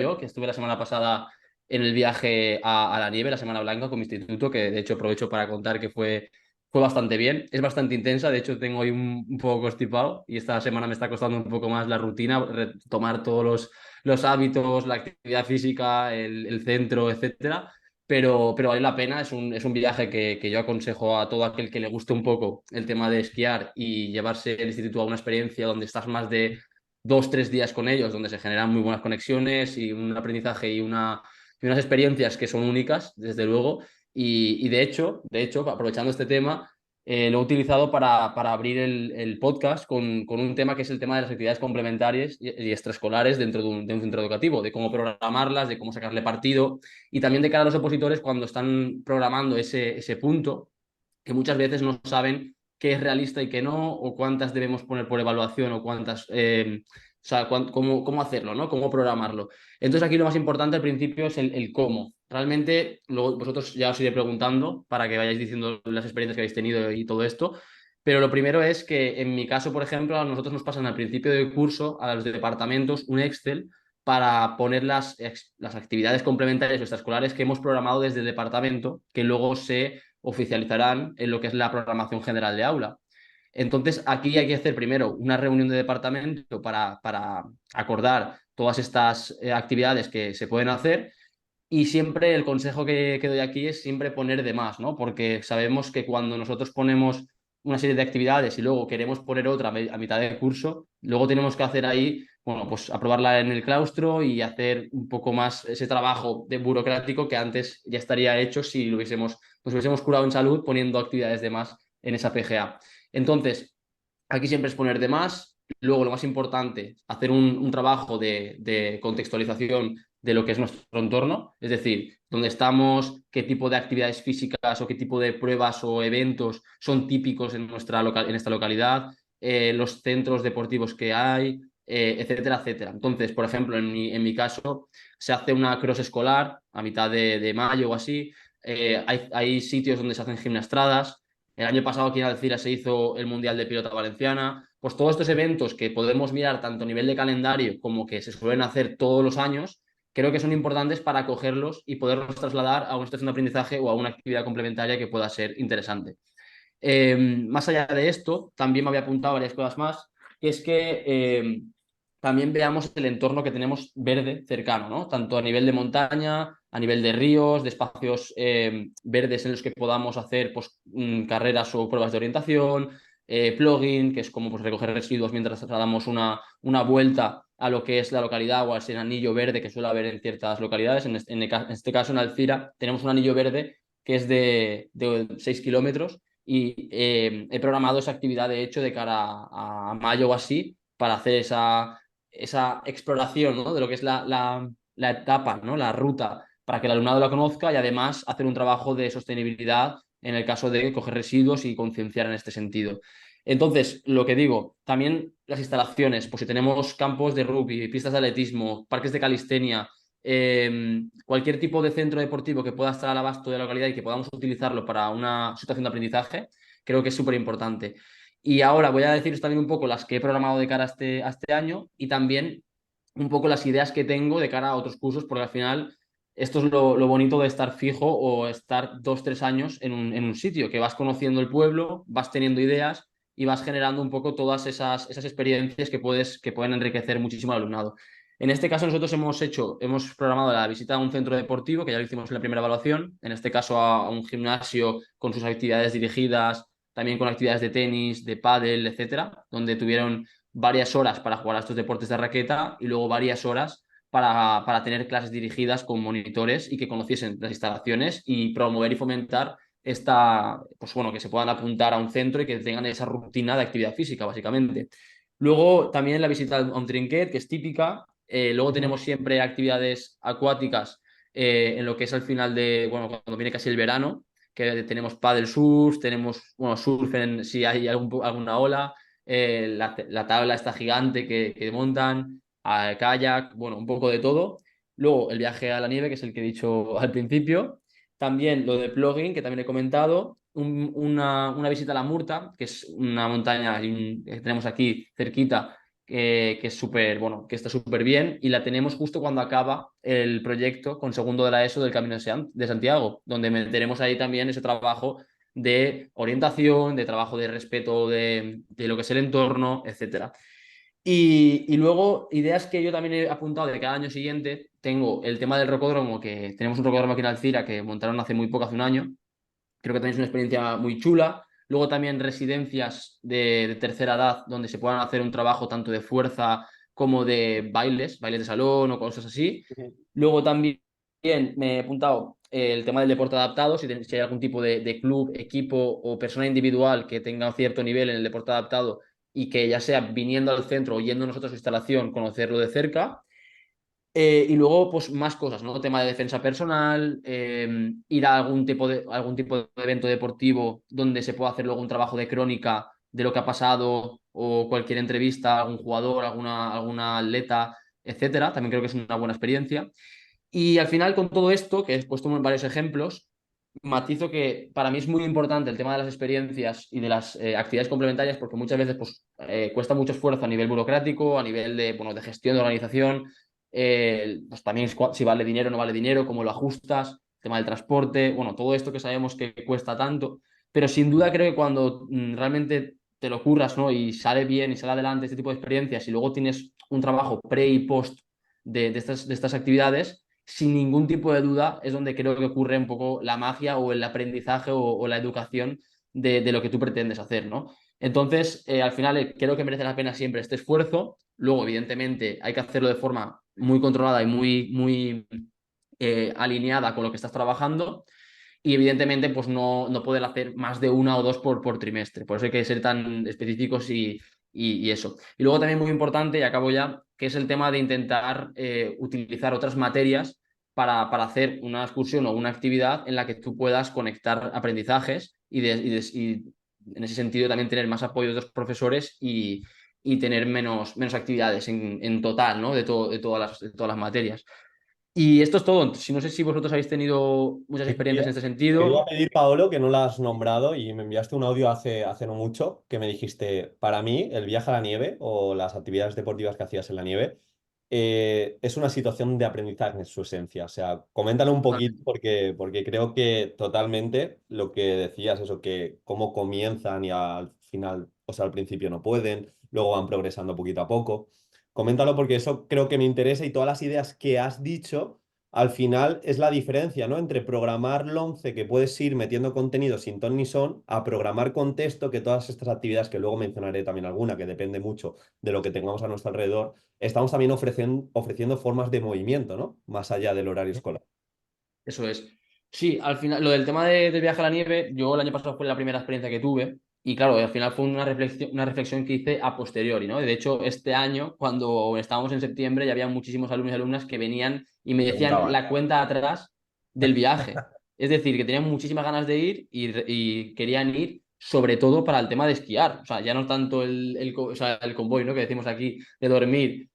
yo, que estuve la semana pasada en el viaje a la nieve, la Semana Blanca, con mi instituto, que de hecho aprovecho para contar que fue bastante bien. Es bastante intensa, de hecho tengo ahí un poco constipado y esta semana me está costando un poco más la rutina, retomar todos los hábitos, la actividad física, el centro, etcétera. Pero vale la pena, es un viaje que yo aconsejo a todo aquel que le guste un poco el tema de esquiar y llevarse el instituto a una experiencia donde estás más de 2, 3 días con ellos, donde se generan muy buenas conexiones y un aprendizaje y unas experiencias que son únicas, desde luego. Y de hecho, aprovechando este tema, lo he utilizado para abrir el podcast con un tema que es el tema de las actividades complementarias y extraescolares dentro de un centro educativo, de cómo programarlas, de cómo sacarle partido y también de cara a los opositores cuando están programando ese punto, que muchas veces no saben qué es realista y qué no, o cuántas debemos poner por evaluación, o cuántas, o sea, cómo hacerlo, ¿no? Cómo programarlo. Entonces aquí lo más importante al principio es el cómo. Realmente, luego vosotros ya os iré preguntando para que vayáis diciendo las experiencias que habéis tenido y todo esto. Pero lo primero es que en mi caso, por ejemplo, a nosotros nos pasan al principio del curso, a los departamentos, un Excel para poner las actividades complementarias o extraescolares que hemos programado desde el departamento, que luego se oficializarán en lo que es la programación general de aula. Entonces, aquí hay que hacer primero una reunión de departamento para acordar todas estas actividades que se pueden hacer y siempre el consejo que doy aquí es siempre poner de más, ¿no? Porque sabemos que cuando nosotros ponemos una serie de actividades y luego queremos poner otra a mitad de curso, luego tenemos que hacer ahí, bueno, pues aprobarla en el claustro y hacer un poco más ese trabajo de burocrático que antes ya estaría hecho si nos hubiésemos curado en salud poniendo actividades de más en esa PGA. Entonces, aquí siempre es poner de más. Luego, lo más importante, hacer un trabajo de contextualización de lo que es nuestro entorno, es decir, dónde estamos, qué tipo de actividades físicas o qué tipo de pruebas o eventos son típicos en esta localidad, los centros deportivos que hay, etcétera, etcétera. Entonces, por ejemplo, en mi caso, se hace una cross escolar a mitad de mayo o así. Hay sitios donde se hacen gimnastradas. El año pasado aquí en Alcira se hizo el Mundial de Pilota Valenciana. Pues todos estos eventos que podemos mirar tanto a nivel de calendario como que se suelen hacer todos los años, creo que son importantes para cogerlos y poderlos trasladar a una situación de aprendizaje o a una actividad complementaria que pueda ser interesante. Más allá de esto, también me había apuntado varias cosas más, que es que también veamos el entorno que tenemos verde cercano, ¿no? Tanto a nivel de montaña, a nivel de ríos, de espacios verdes en los que podamos hacer pues, carreras o pruebas de orientación, plugin, que es como pues, recoger residuos mientras damos una vuelta a lo que es la localidad o a ese anillo verde que suele haber en ciertas localidades. En este caso, en Alcira, tenemos un anillo verde que es de 6 kilómetros y he programado esa actividad, de hecho, de cara a mayo o así, para hacer esa exploración, ¿no? De lo que es la etapa, ¿no? La ruta, para que el alumnado la conozca y además hacer un trabajo de sostenibilidad en el caso de coger residuos y concienciar en este sentido. Entonces, lo que digo, también las instalaciones, pues si tenemos campos de rugby, pistas de atletismo, parques de calistenia, cualquier tipo de centro deportivo que pueda estar al abasto de la localidad y que podamos utilizarlo para una situación de aprendizaje, creo que es súper importante. Y ahora voy a deciros también un poco las que he programado de cara a este año y también un poco las ideas que tengo de cara a otros cursos, porque al final esto es lo bonito de estar fijo o estar 2, 3 años en un sitio, que vas conociendo el pueblo, vas teniendo ideas y vas generando un poco todas esas experiencias que pueden enriquecer muchísimo al alumnado. En este caso, nosotros hemos programado la visita a un centro deportivo, que ya lo hicimos en la primera evaluación, en este caso a un gimnasio con sus actividades dirigidas, también con actividades de tenis, de pádel, etcétera, donde tuvieron varias horas para jugar a estos deportes de raqueta y luego varias horas para tener clases dirigidas con monitores y que conociesen las instalaciones y promover y fomentar pues bueno, que se puedan apuntar a un centro y que tengan esa rutina de actividad física, básicamente. Luego también la visita a un trinquet, que es típica. Luego Ujú. tenemos siempre actividades acuáticas en lo que es al final bueno, cuando viene casi el verano, que tenemos paddle surf, tenemos, bueno, surf si hay alguna ola, la tabla esta gigante que montan, kayak, bueno, un poco de todo. Luego el viaje a la nieve, que es el que he dicho al principio. También lo de plugin, que también he comentado. Una visita a la Murta, que es una montaña que tenemos aquí cerquita, que es súper, bueno, que está súper bien, y la tenemos justo cuando acaba el proyecto con segundo de la ESO del Camino de Santiago, donde meteremos ahí también ese trabajo de orientación, de trabajo de respeto de lo que es el entorno, etcétera. Y luego, ideas que yo también he apuntado de cada año siguiente, tengo el tema del rocódromo, que tenemos un rocódromo aquí en Alcira que montaron hace muy poco, hace un año. Creo que también es una experiencia muy chula. Luego también residencias de tercera edad, donde se puedan hacer un trabajo tanto de fuerza como de bailes, bailes de salón o cosas así. Ujú. Luego también me he apuntado el tema del deporte adaptado, si hay algún tipo de club, equipo o persona individual que tenga cierto nivel en el deporte adaptado y que ya sea viniendo al centro o yendo nosotros a su instalación, conocerlo de cerca. Y luego, pues más cosas, ¿no? Tema de defensa personal, ir a algún tipo de evento deportivo donde se pueda hacer luego un trabajo de crónica de lo que ha pasado o cualquier entrevista a algún jugador, alguna atleta, etcétera. También creo que es una buena experiencia. Y al final, con todo esto, que he puesto varios ejemplos, matizo que para mí es muy importante el tema de las experiencias y de las actividades complementarias porque muchas veces pues, cuesta mucho esfuerzo a nivel burocrático, a nivel de, bueno, de gestión de organización, pues también es si vale dinero o no vale dinero, cómo lo ajustas, tema del transporte, bueno, todo esto que sabemos que cuesta tanto, pero sin duda creo que cuando realmente te lo curras, ¿no? Y sale bien y sale adelante este tipo de experiencias y luego tienes un trabajo pre y post de estas actividades, sin ningún tipo de duda es donde creo que ocurre un poco la magia o el aprendizaje o la educación de lo que tú pretendes hacer, ¿no? Entonces, al final creo que merece la pena siempre este esfuerzo. Luego, evidentemente, hay que hacerlo de forma muy controlada y muy alineada con lo que estás trabajando. Y evidentemente, pues no poder hacer más de una o dos por trimestre. Por eso hay que ser tan específicos y eso. Y luego también muy importante, y acabo ya, que es el tema de intentar utilizar otras materias para hacer una excursión o una actividad en la que tú puedas conectar aprendizajes y en ese sentido también tener más apoyo de otros profesores y tener menos actividades en total, ¿no? De todas las materias. Y esto es todo. Si no sé si vosotros habéis tenido muchas Te experiencias en este quería sentido. pedir, Paolo, que no la has nombrado y me enviaste un audio hace no mucho que me dijiste, para mí, el viaje a la nieve o las actividades deportivas que hacías en la nieve es una situación de aprendizaje en su esencia. O sea, coméntalo un poquito Totalmente. porque creo que totalmente lo que decías, eso, que cómo comienzan y al final, o sea, al principio no pueden, luego van progresando poquito a poco. Coméntalo porque eso creo que me interesa y todas las ideas que has dicho al final es la diferencia, ¿no? Entre programar Lonce, que puedes ir metiendo contenido sin ton ni son, a programar con texto, que todas estas actividades, que luego mencionaré también alguna, que depende mucho de lo que tengamos a nuestro alrededor, estamos también ofreciendo formas de movimiento, ¿no? Más allá del horario escolar. Eso es. Sí, al final, lo del tema del viaje a la nieve, yo el año pasado fue la primera experiencia que tuve y claro, al final fue una reflexión que hice a posteriori, ¿no? De hecho, este año, cuando estábamos en septiembre, ya había muchísimos alumnos y alumnas que venían y me decían Preguntaban. la cuenta atrás del viaje. Es decir, que tenían muchísimas ganas de ir y querían ir sobre todo para el tema de esquiar. O sea, ya no tanto o sea, el convoy, ¿no? Que decimos aquí, de dormir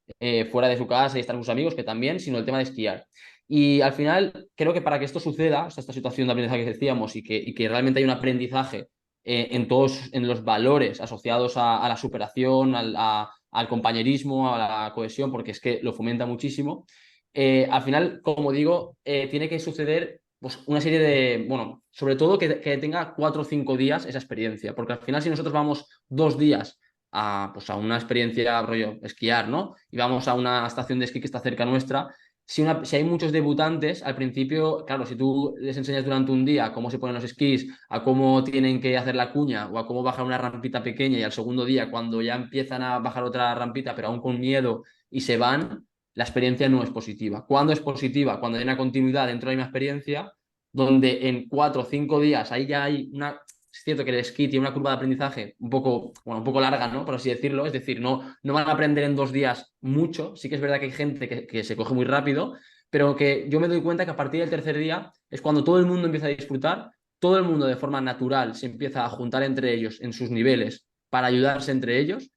fuera de su casa y estar con sus amigos, que también, sino el tema de esquiar. Y al final, creo que para que esto suceda, o sea, esta situación de aprendizaje que decíamos, y que realmente hay un aprendizaje en los valores asociados a la superación, al compañerismo, a la cohesión, porque es que lo fomenta muchísimo, al final, como digo, tiene que suceder pues, una serie de, bueno, sobre todo que tenga 4 o 5 días esa experiencia, porque al final si nosotros vamos 2 días pues, a una experiencia, rollo, esquiar, ¿no? Y vamos a una estación de esquí que está cerca nuestra, si hay muchos debutantes, al principio, claro, si tú les enseñas durante un día cómo se ponen los esquís, a cómo tienen que hacer la cuña o a cómo bajar una rampita pequeña y al segundo día, cuando ya empiezan a bajar otra rampita, pero aún con miedo y se van, la experiencia no es positiva. ¿Cuándo es positiva? Cuando hay una continuidad dentro de la misma experiencia, donde en 4 o 5 días ahí ya hay una. Es cierto que el esquí tiene una curva de aprendizaje un poco, bueno, un poco larga, ¿no? Por así decirlo. Es decir, no van a aprender en 2 días mucho. Sí que es verdad que hay gente que se coge muy rápido, pero que yo me doy cuenta que a partir del tercer día es cuando todo el mundo empieza a disfrutar, todo el mundo de forma natural se empieza a juntar entre ellos en sus niveles para ayudarse entre ellos.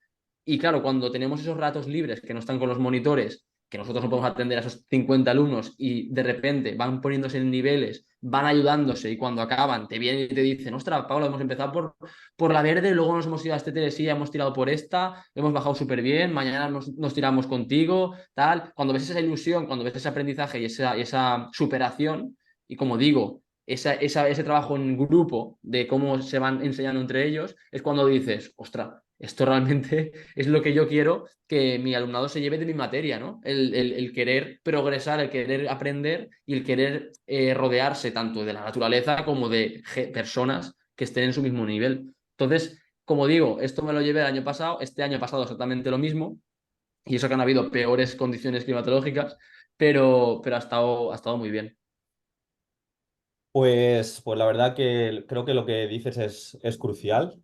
Y claro, cuando tenemos esos ratos libres que no están con los monitores que nosotros no podemos atender a esos 50 alumnos y de repente van poniéndose en niveles, van ayudándose y cuando acaban te vienen y te dicen, ostras, Pablo, hemos empezado por la verde, luego nos hemos ido a este telesilla, hemos tirado por esta, hemos bajado súper bien, mañana nos tiramos contigo, tal. Cuando ves esa ilusión, cuando ves ese aprendizaje y esa superación, y como digo, ese trabajo en grupo de cómo se van enseñando entre ellos, es cuando dices, ostras, esto realmente es lo que yo quiero que mi alumnado se lleve de mi materia, ¿no? El querer progresar, el querer aprender y el querer rodearse tanto de la naturaleza como de personas que estén en su mismo nivel. Entonces, como digo, esto me lo llevé el año pasado, este año ha pasado exactamente lo mismo, y eso que han habido peores condiciones climatológicas, pero ha estado muy bien. Pues la verdad que creo que lo que dices es crucial,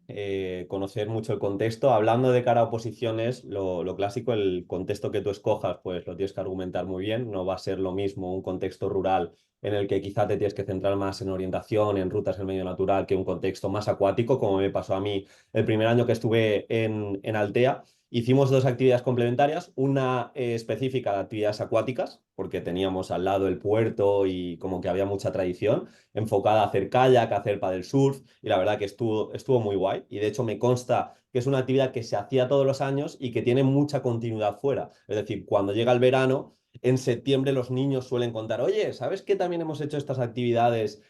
conocer mucho el contexto. Hablando de cara a oposiciones, lo clásico, el contexto que tú escojas, pues lo tienes que argumentar muy bien. No va a ser lo mismo un contexto rural en el que quizá te tienes que centrar más en orientación, en rutas en medio natural, que un contexto más acuático, como me pasó a mí el primer año que estuve en Altea. Hicimos dos actividades complementarias, una específica de actividades acuáticas, porque teníamos al lado el puerto y como que había mucha tradición enfocada a hacer kayak, a hacer paddle surf, y la verdad que estuvo muy guay. Y de hecho me consta que es una actividad que se hacía todos los años y que tiene mucha continuidad fuera. Es decir, cuando llega el verano, en septiembre los niños suelen contar, oye, ¿sabes que también hemos hecho estas actividades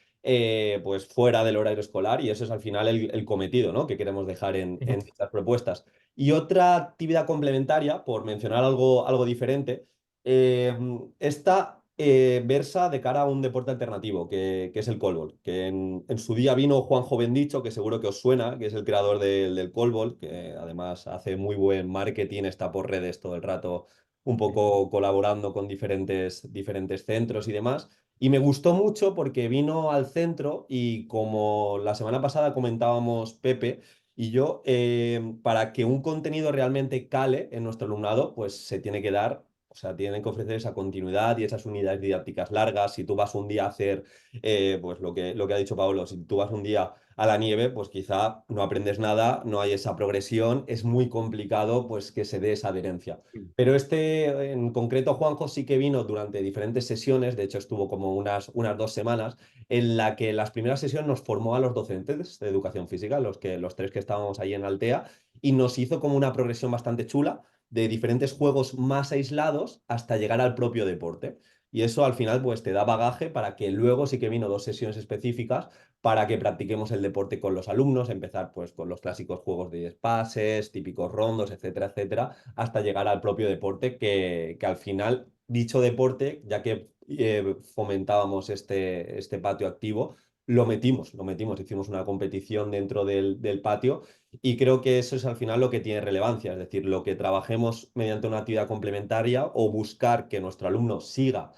pues fuera del horario escolar? Y eso es al final el cometido, ¿no? Que queremos dejar en estas propuestas. Y otra actividad complementaria, por mencionar algo diferente, eh, esta versa de cara a un deporte alternativo, que es el cólbol, que en su día vino Juanjo Bendicho, que seguro que os suena, que es el creador del cólbol, que además hace muy buen marketing, está por redes todo el rato, un poco colaborando con diferentes centros y demás. Y me gustó mucho porque vino al centro y como la semana pasada comentábamos Pepe y yo, para que un contenido realmente cale en nuestro alumnado, pues se tiene que dar, o sea, tienen que ofrecer esa continuidad y esas unidades didácticas largas. Si tú vas un día a hacer, pues lo que ha dicho Pablo, si tú vas un día a la nieve, pues quizá no aprendes nada, no hay esa progresión, es muy complicado pues que se dé esa adherencia. Pero este en concreto, Juanjo, sí que vino durante diferentes sesiones, de hecho estuvo como unas 2 semanas, en la que las primeras sesiones nos formó a los docentes de educación física, los tres que estábamos ahí en Altea, y nos hizo como una progresión bastante chula de diferentes juegos más aislados hasta llegar al propio deporte. Y eso al final pues te da bagaje para que luego sí que vino 2 sesiones específicas para que practiquemos el deporte con los alumnos, empezar pues con los clásicos juegos de 10 pases, típicos rondos, etcétera, etcétera, hasta llegar al propio deporte que al final, dicho deporte, ya que fomentábamos este patio activo, lo metimos, hicimos una competición dentro del patio y creo que eso es al final lo que tiene relevancia, es decir, lo que trabajemos mediante una actividad complementaria o buscar que nuestro alumno siga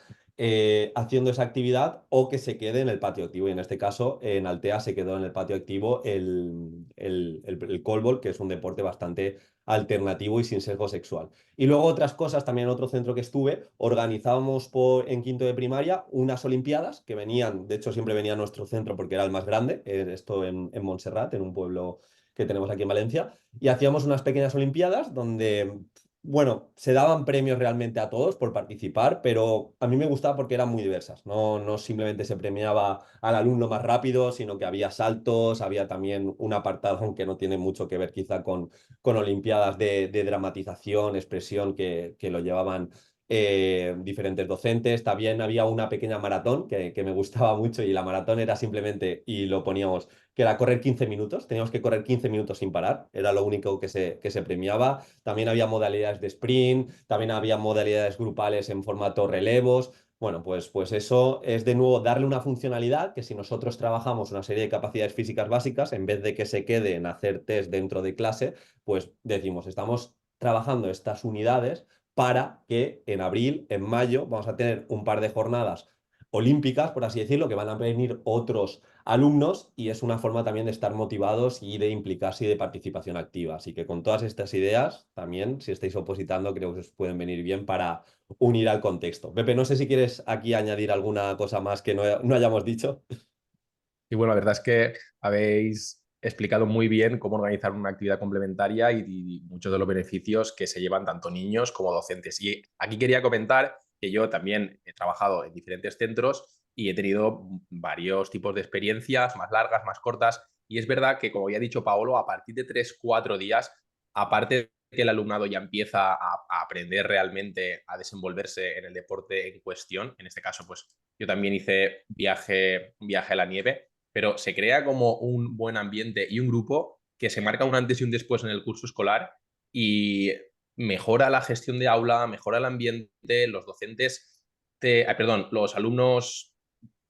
haciendo esa actividad o que se quede en el patio activo. Y en este caso, en Altea se quedó en el patio activo el cólbol, que es un deporte bastante alternativo y sin sesgo sexual. Y luego otras cosas, también en otro centro que estuve, organizábamos en quinto de primaria unas olimpiadas que venían, de hecho siempre venía a nuestro centro porque era el más grande, esto en Montserrat, en un pueblo que tenemos aquí en Valencia, y hacíamos unas pequeñas olimpiadas donde, bueno, se daban premios realmente a todos por participar, pero a mí me gustaba porque eran muy diversas. No simplemente se premiaba al alumno más rápido, sino que había saltos, había también un apartado, aunque no tiene mucho que ver quizá con olimpiadas de dramatización, expresión que lo llevaban diferentes docentes. También había una pequeña maratón que me gustaba mucho y la maratón era simplemente, y lo poníamos, que era correr 15 minutos. Teníamos que correr 15 minutos sin parar, era lo único que se premiaba. También había modalidades de sprint, también había modalidades grupales en formato relevos. Bueno, pues eso es de nuevo darle una funcionalidad que si nosotros trabajamos una serie de capacidades físicas básicas, en vez de que se quede en hacer test dentro de clase, pues decimos, estamos trabajando estas unidades para que en abril, en mayo, vamos a tener un par de jornadas olímpicas, por así decirlo, que van a venir otros alumnos y es una forma también de estar motivados y de implicarse y de participación activa. Así que con todas estas ideas, también, si estáis opositando, creo que os pueden venir bien para unir al contexto. Pepe, no sé si quieres aquí añadir alguna cosa más que no hayamos dicho. Y bueno, la verdad es que habéis explicado muy bien cómo organizar una actividad complementaria y muchos de los beneficios que se llevan tanto niños como docentes. Y aquí quería comentar que yo también he trabajado en diferentes centros y he tenido varios tipos de experiencias, más largas, más cortas. Y es verdad que, como ya ha dicho Paolo, a partir de 3, 4 días, aparte que el alumnado ya empieza a aprender realmente a desenvolverse en el deporte en cuestión, en este caso, pues yo también hice un viaje a la nieve, pero se crea como un buen ambiente y un grupo que se marca un antes y un después en el curso escolar y mejora la gestión de aula, mejora el ambiente, los docentes, perdón, los alumnos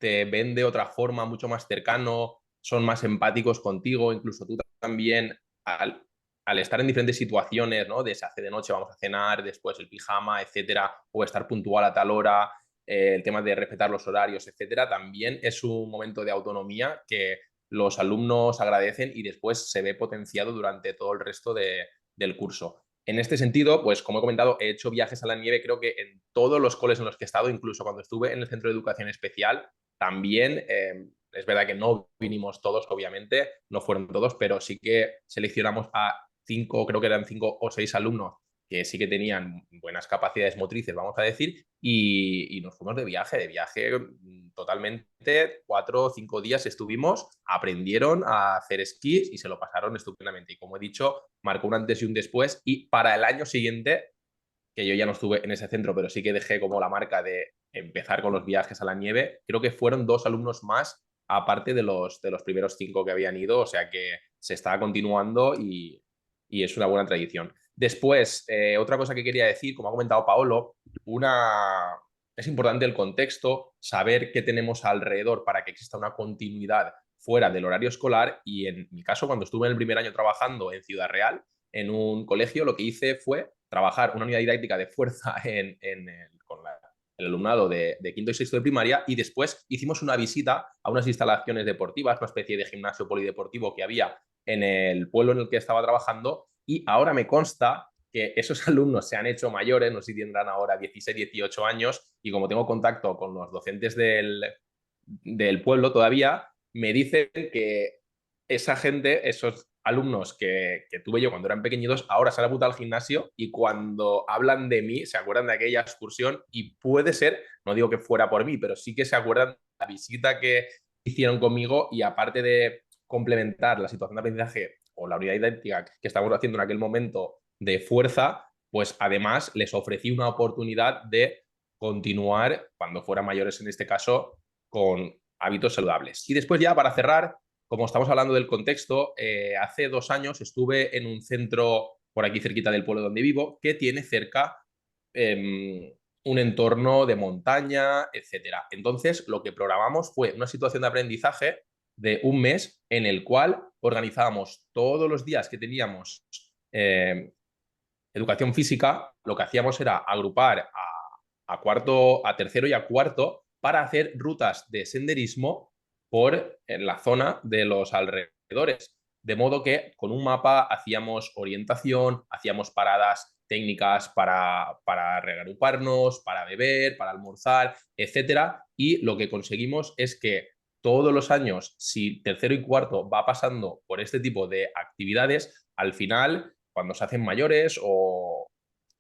te ven de otra forma, mucho más cercano, son más empáticos contigo, incluso tú también al estar en diferentes situaciones, ¿no? De se hace de noche, vamos a cenar, después el pijama, etcétera, o estar puntual a tal hora, el tema de respetar los horarios, etcétera, también es un momento de autonomía que los alumnos agradecen y después se ve potenciado durante todo el resto del curso. En este sentido, pues como he comentado, he hecho viajes a la nieve, creo que en todos los coles en los que he estado, incluso cuando estuve en el centro de educación especial, también es verdad que no vinimos todos, obviamente, no fueron todos, pero sí que seleccionamos a 5, creo que eran 5 o 6 alumnos que sí que tenían buenas capacidades motrices, vamos a decir, y nos fuimos de viaje totalmente, 4 o 5 días estuvimos, aprendieron a hacer esquís y se lo pasaron estupendamente. Y como he dicho, marcó un antes y un después, y para el año siguiente, que yo ya no estuve en ese centro, pero sí que dejé como la marca de empezar con los viajes a la nieve, creo que fueron 2 alumnos más, aparte de los primeros 5 que habían ido, o sea que se está continuando y es una buena tradición. Después, otra cosa que quería decir, como ha comentado Paolo, es importante el contexto, saber qué tenemos alrededor para que exista una continuidad fuera del horario escolar. Y en mi caso, cuando estuve en el primer año trabajando en Ciudad Real, en un colegio, lo que hice fue trabajar una unidad didáctica de fuerza con el alumnado de quinto y sexto de primaria, y después hicimos una visita a unas instalaciones deportivas, una especie de gimnasio polideportivo que había en el pueblo en el que estaba trabajando, y ahora me consta que esos alumnos se han hecho mayores, no sé si tendrán ahora 16, 18 años, y como tengo contacto con los docentes del pueblo todavía, me dicen que esa gente, esos alumnos que tuve yo cuando eran pequeñitos, ahora se han apuntado al gimnasio y cuando hablan de mí se acuerdan de aquella excursión y puede ser, no digo que fuera por mí, pero sí que se acuerdan de la visita que hicieron conmigo y aparte de complementar la situación de aprendizaje o la unidad didáctica que estábamos haciendo en aquel momento de fuerza, pues además les ofrecí una oportunidad de continuar, cuando fueran mayores en este caso, con hábitos saludables. Y después ya para cerrar, como estamos hablando del contexto, hace 2 años estuve en un centro por aquí cerquita del pueblo donde vivo que tiene cerca un entorno de montaña, etcétera. Entonces, lo que programamos fue una situación de aprendizaje de un mes en el cual organizábamos todos los días que teníamos educación física, lo que hacíamos era agrupar a tercero y a cuarto para hacer rutas de senderismo por la zona de los alrededores. De modo que con un mapa hacíamos orientación, hacíamos paradas técnicas para reagruparnos, para beber, para almorzar, etcétera. Y lo que conseguimos es que todos los años, si tercero y cuarto va pasando por este tipo de actividades, al final, cuando se hacen mayores o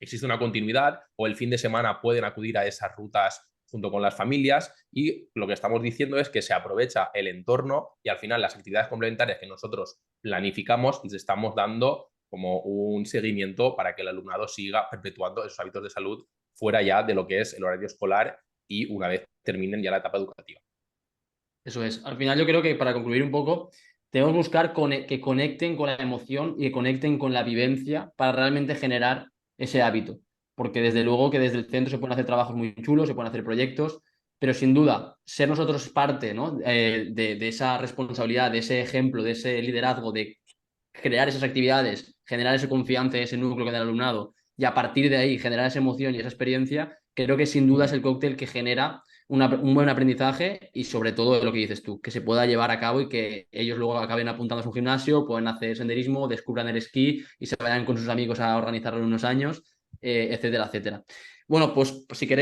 existe una continuidad o el fin de semana pueden acudir a esas rutas junto con las familias, y lo que estamos diciendo es que se aprovecha el entorno y al final las actividades complementarias que nosotros planificamos les estamos dando como un seguimiento para que el alumnado siga perpetuando esos hábitos de salud fuera ya de lo que es el horario escolar y una vez terminen ya la etapa educativa. Eso es. Al final yo creo que para concluir un poco, tenemos que buscar que conecten con la emoción y que conecten con la vivencia para realmente generar ese hábito. Porque desde luego que desde el centro se pueden hacer trabajos muy chulos, se pueden hacer proyectos, pero sin duda, ser nosotros parte, ¿no? De esa responsabilidad, de ese ejemplo, de ese liderazgo, de crear esas actividades, generar esa confianza en ese núcleo que da el alumnado y a partir de ahí generar esa emoción y esa experiencia, creo que sin duda es el cóctel que genera un buen aprendizaje y sobre todo lo que dices tú, que se pueda llevar a cabo y que ellos luego acaben apuntando a un gimnasio, pueden hacer senderismo, descubran el esquí y se vayan con sus amigos a organizarlo en unos años, etcétera, etcétera. Bueno, pues si queréis